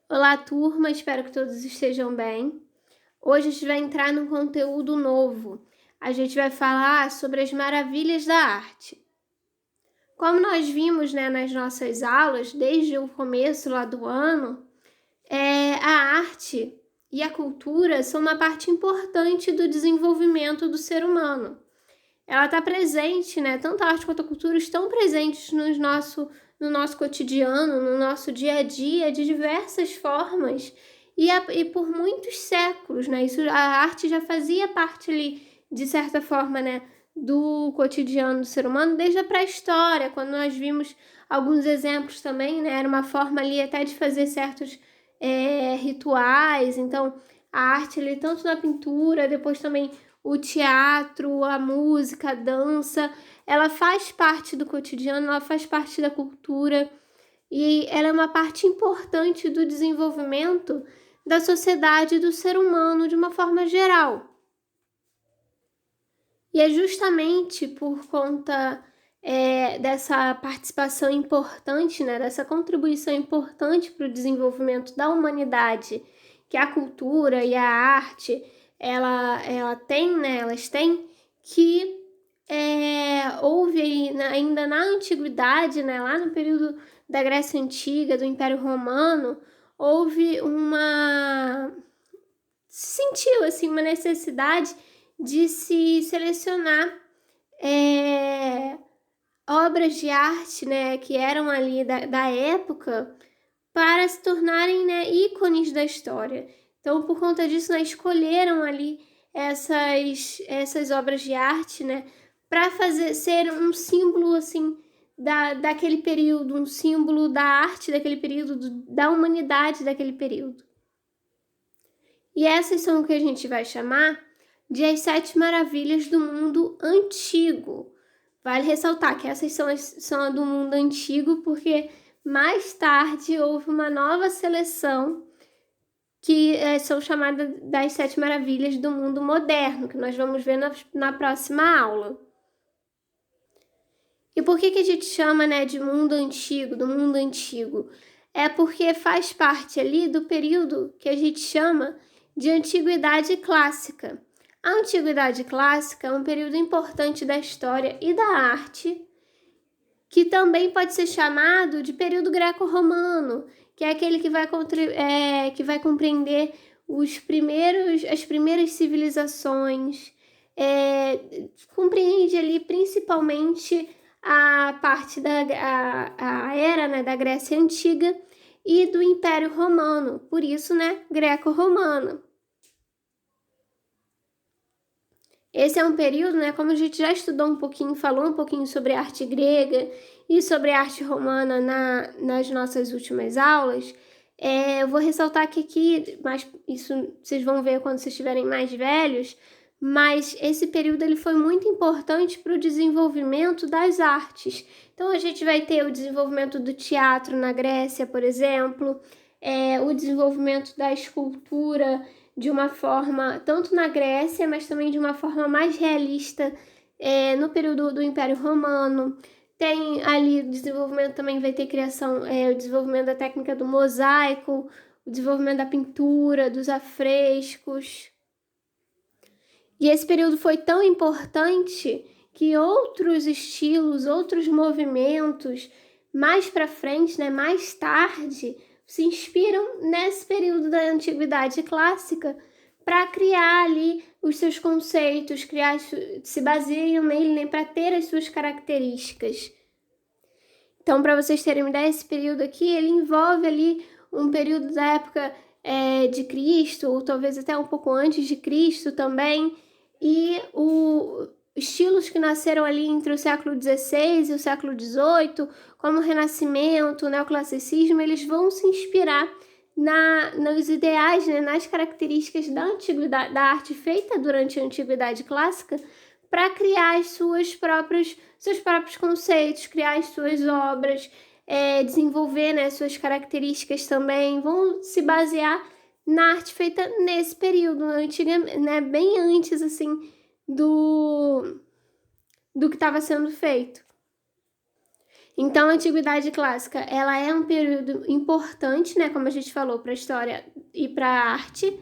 Olá, turma, espero que todos estejam bem. Hoje a gente vai entrar num conteúdo novo. A gente vai falar sobre as maravilhas da arte. Como nós vimos, nas nossas aulas, desde o começo lá do ano, a arte e a cultura são uma parte importante do desenvolvimento do ser humano. Ela está presente, tanto a arte quanto a cultura estão presentes no nosso cotidiano, no nosso dia a dia, de diversas formas e por muitos séculos, a arte já fazia parte ali, de certa forma, do cotidiano do ser humano desde a pré-história, quando nós vimos alguns exemplos também, era uma forma ali até de fazer certos rituais. Então, a arte ali, tanto na pintura, depois também o teatro, a música, a dança, ela faz parte do cotidiano, ela faz parte da cultura e ela é uma parte importante do desenvolvimento da sociedade e do ser humano de uma forma geral. E é justamente por conta dessa participação importante, dessa contribuição importante para o desenvolvimento da humanidade, que a cultura e a arte elas têm, que houve ainda na antiguidade, lá no período da Grécia Antiga, do Império Romano, houve se sentiu assim uma necessidade de se selecionar obras de arte, que eram ali da época, para se tornarem ícones da história. Então, por conta disso, escolheram ali essas obras de arte, para ser um símbolo assim daquele período, um símbolo da arte daquele período, da humanidade daquele período. E essas são o que a gente vai chamar de as 7 maravilhas do mundo antigo. Vale ressaltar que essas são a do mundo antigo, porque mais tarde houve uma nova seleção que são chamadas das 7 maravilhas do mundo moderno, que nós vamos ver na próxima aula. E por que a gente chama de mundo antigo, do mundo antigo? É porque faz parte ali do período que a gente chama de Antiguidade Clássica. A Antiguidade Clássica é um período importante da história e da arte, que também pode ser chamado de período greco-romano, que é aquele que vai compreender as primeiras civilizações, compreende ali principalmente a parte a era da Grécia Antiga e do Império Romano, por isso, greco-romano. Esse é um período, como a gente já estudou um pouquinho, falou um pouquinho sobre a arte grega e sobre a arte romana nas nossas últimas aulas. Eu vou ressaltar que aqui, mas isso vocês vão ver quando vocês estiverem mais velhos, mas esse período ele foi muito importante para o desenvolvimento das artes. Então, a gente vai ter o desenvolvimento do teatro na Grécia, por exemplo, o desenvolvimento da escultura de uma forma, tanto na Grécia, mas também de uma forma mais realista no período do Império Romano. Tem ali o desenvolvimento, também vai ter criação, o desenvolvimento da técnica do mosaico, o desenvolvimento da pintura, dos afrescos. E esse período foi tão importante que outros estilos, outros movimentos, mais para frente, mais tarde, se inspiram nesse período da Antiguidade Clássica para criar ali os seus conceitos, se baseiam nele, para ter as suas características. Então, para vocês terem uma ideia, esse período aqui, ele envolve ali um período da época de Cristo, ou talvez até um pouco antes de Cristo também, e estilos que nasceram ali entre o século XVI e o século XVIII, como o Renascimento, o Neoclassicismo, eles vão se inspirar nos ideais, nas características da antiguidade, da arte feita durante a Antiguidade Clássica, para criar seus próprios conceitos, criar as suas obras, desenvolver suas características também, vão se basear na arte feita nesse período, antiga, bem antes assim do que estava sendo feito. Então, a Antiguidade Clássica, ela é um período importante, né, como a gente falou, para a história e para a arte,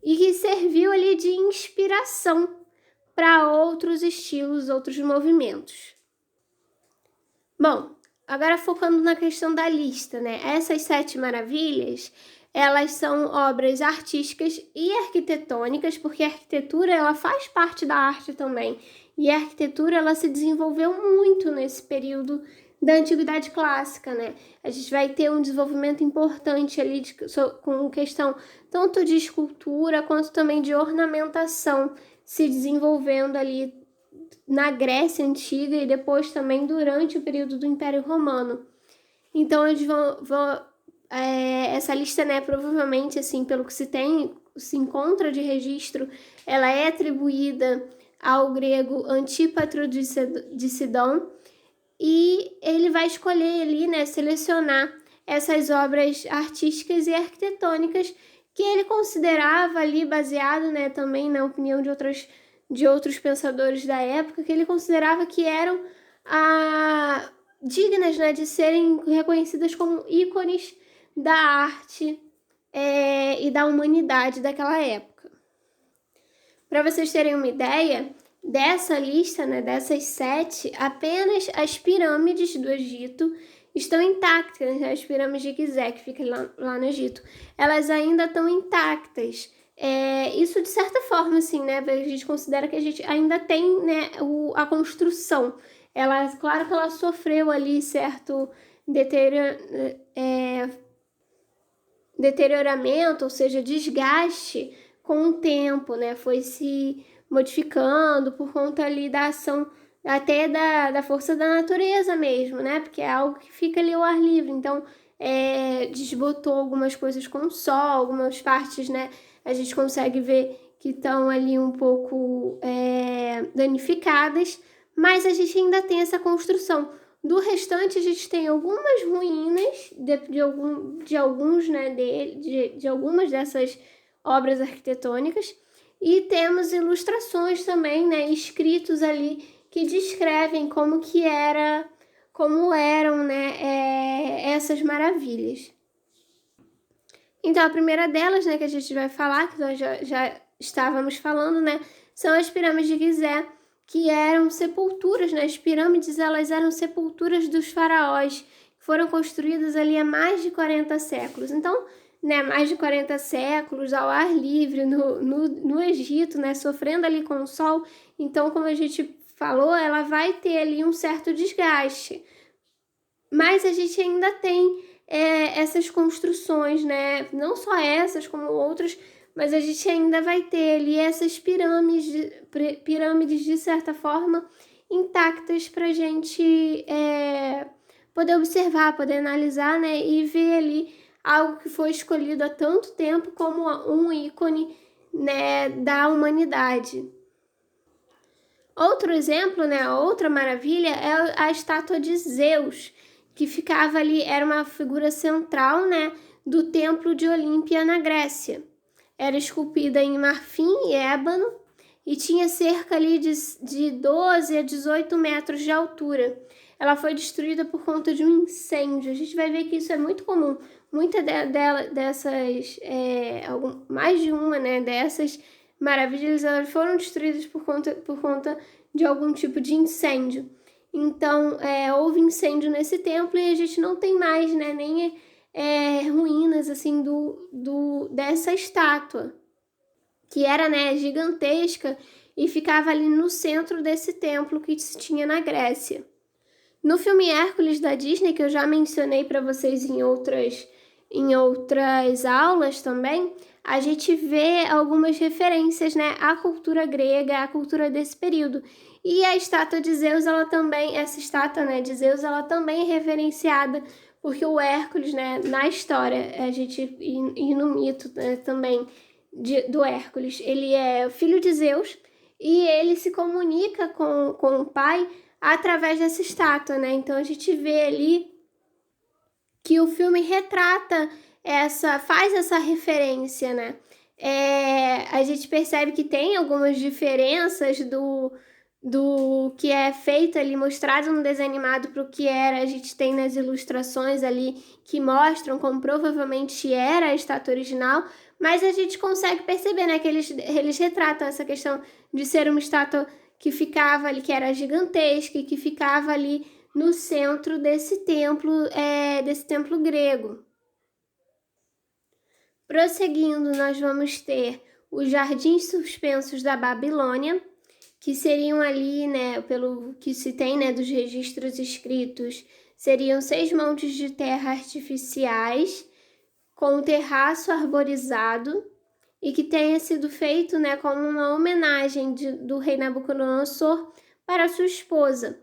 e que serviu ali de inspiração para outros estilos, outros movimentos. Bom, agora focando na questão da lista, né? Essas 7 maravilhas, elas são obras artísticas e arquitetônicas, porque a arquitetura, ela faz parte da arte também. E a arquitetura, ela se desenvolveu muito nesse período da Antiguidade Clássica, né? A gente vai ter um desenvolvimento importante ali com questão tanto de escultura quanto também de ornamentação se desenvolvendo ali na Grécia Antiga e depois também durante o período do Império Romano. Então, eles essa lista, né, provavelmente, assim, pelo que se encontra de registro, ela é atribuída ao grego Antípatro de Sidon, e ele vai escolher ali, né, selecionar essas obras artísticas e arquitetônicas que ele considerava ali, baseado, né, também na opinião de outros pensadores da época, que ele considerava que eram dignas, né, de serem reconhecidas como ícones da arte e da humanidade daquela época. Para vocês terem uma ideia, dessa lista, né, dessas 7, apenas as pirâmides do Egito estão intactas, né? As pirâmides de Gizé, que fica lá no Egito, elas ainda estão intactas. Isso, de certa forma, assim, né, a gente considera que a gente ainda tem, né, a construção. Claro que ela sofreu ali certo deterioramento, ou seja, desgaste com o tempo, né? Foi se modificando por conta ali da ação até da força da natureza mesmo, né? Porque é algo que fica ali ao ar livre. Então, desbotou algumas coisas com o sol, algumas partes, né? A gente consegue ver que estão ali um pouco danificadas, mas a gente ainda tem essa construção. Do restante, a gente tem algumas ruínas de alguns, né, de algumas dessas obras arquitetônicas, e temos ilustrações também, né, escritos ali que descrevem como eram, né, essas maravilhas. Então, a primeira delas, né, que a gente vai falar, que nós já estávamos falando, né, são as pirâmides de Gizé, que eram sepulturas, né? As pirâmides, elas eram sepulturas dos faraós, que foram construídas ali há mais de 40 séculos. Então, né, mais de 40 séculos ao ar livre, no Egito, né, sofrendo ali com o sol. Então, como a gente falou, ela vai ter ali um certo desgaste. Mas a gente ainda tem essas construções, né? Não só essas, como outras, mas a gente ainda vai ter ali essas pirâmides de certa forma, intactas para a gente poder observar, poder analisar, né? E ver ali algo que foi escolhido há tanto tempo como um ícone, né, da humanidade. Outro exemplo, né, outra maravilha é a estátua de Zeus, que ficava ali, era uma figura central, né, do templo de Olímpia na Grécia. Era esculpida em marfim e ébano e tinha cerca ali de 12 a 18 metros de altura. Ela foi destruída por conta de um incêndio. A gente vai ver que isso é muito comum. Dessas, mais de uma, né, dessas maravilhas, elas foram destruídas por conta de algum tipo de incêndio. Então, houve incêndio nesse templo e a gente não tem mais, né, nem ruínas, assim, dessa estátua, que era, né, gigantesca e ficava ali no centro desse templo que se tinha na Grécia. No filme Hércules da Disney, que eu já mencionei para vocês em outras aulas também, a gente vê algumas referências, né, à cultura grega, à cultura desse período. E a estátua de Zeus, essa estátua, né, de Zeus, ela também é referenciada porque o Hércules, né, na história, e no mito, né, também do Hércules, ele é filho de Zeus e ele se comunica com o pai através dessa estátua, né? Então a gente vê ali que o filme retrata faz essa referência, né? A gente percebe que tem algumas diferenças do que é feito ali, mostrado no desenho animado para o que era. A gente tem nas ilustrações ali que mostram como provavelmente era a estátua original, mas a gente consegue perceber, né, que eles retratam essa questão de ser uma estátua que ficava ali, que era gigantesca e que ficava ali no centro desse templo grego. Prosseguindo, nós vamos ter os jardins suspensos da Babilônia, que seriam ali, né, pelo que se tem, né, dos registros escritos, seriam 6 montes de terra artificiais com o terraço arborizado e que tenha sido feito, né, como uma homenagem do rei Nabucodonosor para sua esposa.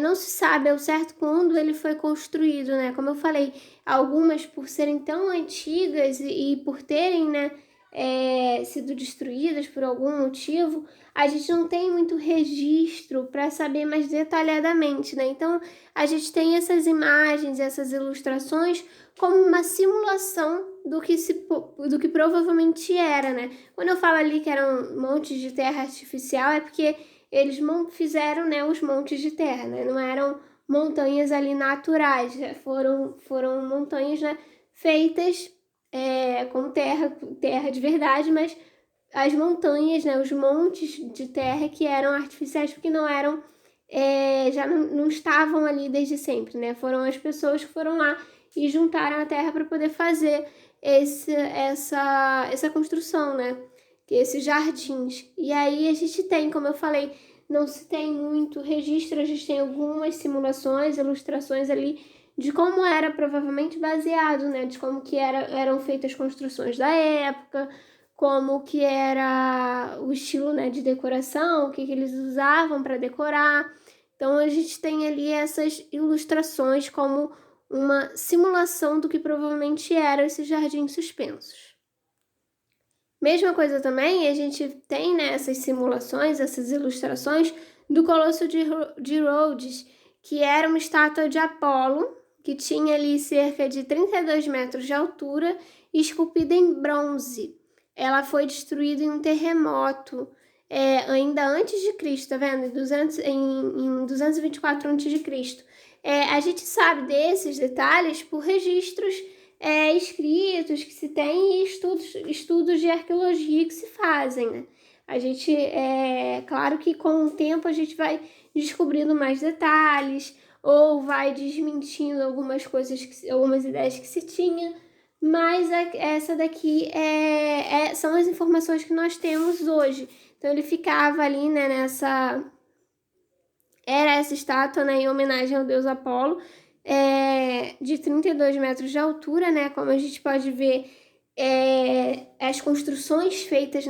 Não se sabe ao certo quando ele foi construído, né? Como eu falei, algumas por serem tão antigas e por terem, né, sido destruídas por algum motivo, a gente não tem muito registro para saber mais detalhadamente, né? Então, a gente tem essas imagens, essas ilustrações como uma simulação do que provavelmente era, né? Quando eu falo ali que eram montes de terra artificial, é porque eles fizeram, né, os montes de terra, né? Não eram montanhas ali naturais, né? Foram montanhas, né, feitas com terra de verdade, mas as montanhas, né, os montes de terra que eram artificiais porque não eram, já não estavam ali desde sempre, né? Foram as pessoas que foram lá e juntaram a terra para poder fazer essa construção, né? Esses jardins. E aí a gente tem, como eu falei, não se tem muito registro, a gente tem algumas simulações, ilustrações ali de como era provavelmente baseado, né? De como que eram feitas as construções da época, como que era o estilo, né, de decoração, o que eles usavam para decorar. Então a gente tem ali essas ilustrações como uma simulação do que provavelmente eram esses jardins suspensos. Mesma coisa também, a gente tem, né, essas simulações, essas ilustrações do Colosso de Rhodes, que era uma estátua de Apolo, que tinha ali cerca de 32 metros de altura, esculpida em bronze. Ela foi destruída em um terremoto, ainda antes de Cristo, tá vendo? Em 224 antes de Cristo. A gente sabe desses detalhes por registros escritos que se tem e estudos de arqueologia que se fazem, né? A gente, claro que com o tempo a gente vai descobrindo mais detalhes ou vai desmentindo algumas coisas, algumas ideias que se tinha, mas essa daqui são as informações que nós temos hoje. Então ele ficava ali, né, era essa estátua, né, em homenagem ao deus Apolo, de 32 metros de altura, né? Como a gente pode ver, as construções feitas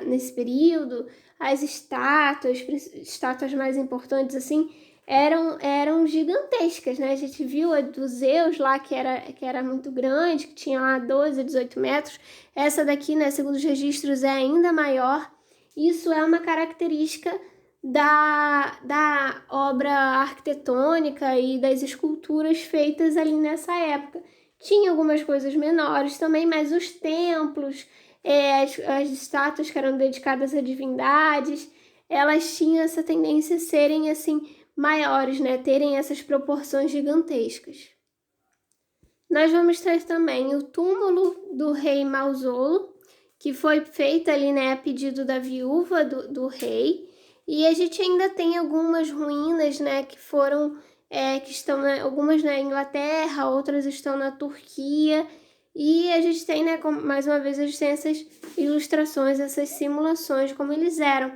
nesse período, as estátuas mais importantes, assim, eram gigantescas, né? A gente viu a do Zeus lá, que era muito grande, que tinha lá 12 a 18 metros. Essa daqui, né, segundo os registros, é ainda maior. Isso é uma característica da obra arquitetônica e das esculturas feitas ali nessa época. Tinha algumas coisas menores também, mas os templos, as estátuas que eram dedicadas a divindades, elas tinham essa tendência a serem assim maiores, né? Terem essas proporções gigantescas. Nós vamos ter também o túmulo do rei Mausolo, que foi feito ali, né, a pedido da viúva do rei. E a gente ainda tem algumas ruínas, né, que estão, algumas na Inglaterra, outras estão na Turquia. E a gente tem, né, mais uma vez, a gente tem essas ilustrações, essas simulações de como eles eram.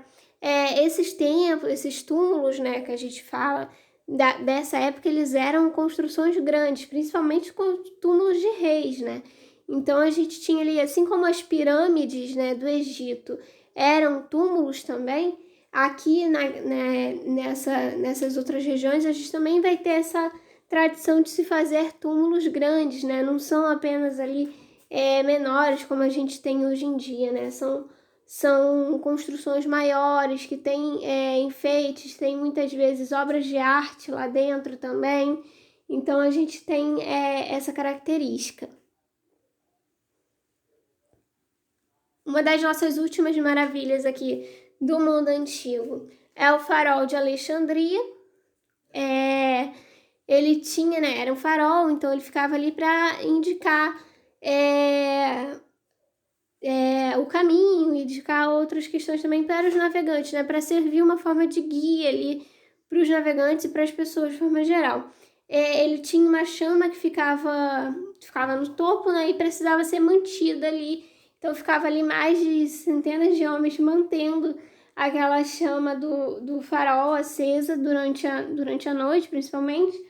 Esses templos, esses túmulos, né, que a gente fala, dessa época, eles eram construções grandes, principalmente com túmulos de reis, né? Então a gente tinha ali, assim como as pirâmides, né, do Egito eram túmulos também, aqui nessas outras regiões a gente também vai ter essa tradição de se fazer túmulos grandes, né? Não são apenas ali menores como a gente tem hoje em dia, né? São construções maiores que têm enfeites, tem muitas vezes obras de arte lá dentro também. Então a gente tem essa característica. Uma das nossas últimas maravilhas aqui do mundo antigo. é o farol de Alexandria. Ele tinha, né, era um farol, então ele ficava ali para indicar o caminho, indicar outras questões também para os navegantes, né, para servir uma forma de guia ali para os navegantes e para as pessoas de forma geral. Ele tinha uma chama que ficava no topo, né, e precisava ser mantida ali. Então ficava ali mais de centenas de homens mantendo aquela chama do farol acesa durante a noite, principalmente,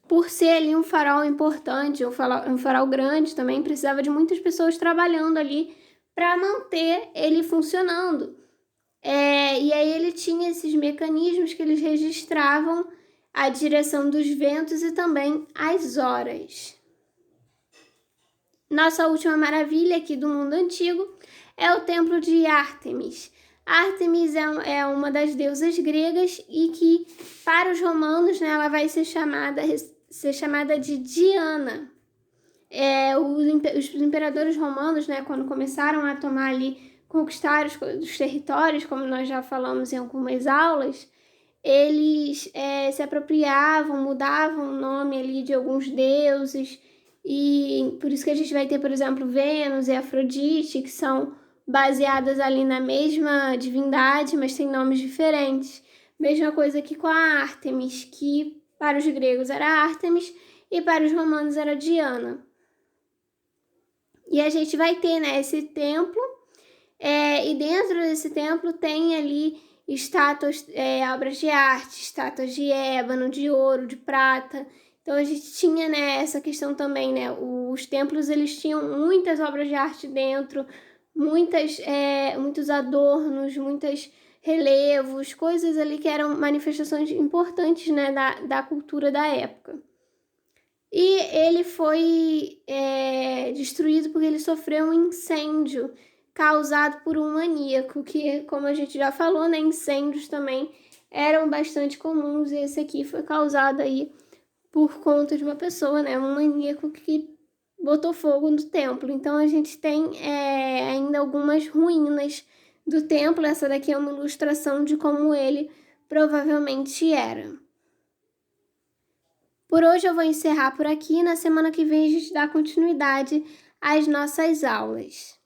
por ser ali um farol importante, um farol grande também, precisava de muitas pessoas trabalhando ali para manter ele funcionando. E aí ele tinha esses mecanismos que eles registravam a direção dos ventos e também as horas. Nossa última maravilha aqui do mundo antigo é o templo de Ártemis. Ártemis é uma das deusas gregas e que, para os romanos, né, ela vai ser chamada de Diana. Os imperadores romanos, né, quando começaram a tomar ali, conquistar os territórios, como nós já falamos em algumas aulas, eles se apropriavam, mudavam o nome ali de alguns deuses, e por isso que a gente vai ter, por exemplo, Vênus e Afrodite, que são baseadas ali na mesma divindade, mas têm nomes diferentes. Mesma coisa aqui com a Ártemis, que para os gregos era Ártemis e para os romanos era Diana. E a gente vai ter, né, esse templo, e dentro desse templo tem ali estátuas, obras de arte, estátuas de ébano, de ouro, de prata. Então a gente tinha, né, essa questão também, né, os templos eles tinham muitas obras de arte dentro, muitos adornos, muitos relevos, coisas ali que eram manifestações importantes, né, da cultura da época. E ele foi destruído porque ele sofreu um incêndio causado por um maníaco, que, como a gente já falou, né, incêndios também eram bastante comuns, e esse aqui foi causado aí por conta de uma pessoa, né, um maníaco que botou fogo no templo. Então a gente tem ainda algumas ruínas do templo. Essa daqui é uma ilustração de como ele provavelmente era. Por hoje eu vou encerrar por aqui. Na semana que vem a gente dá continuidade às nossas aulas.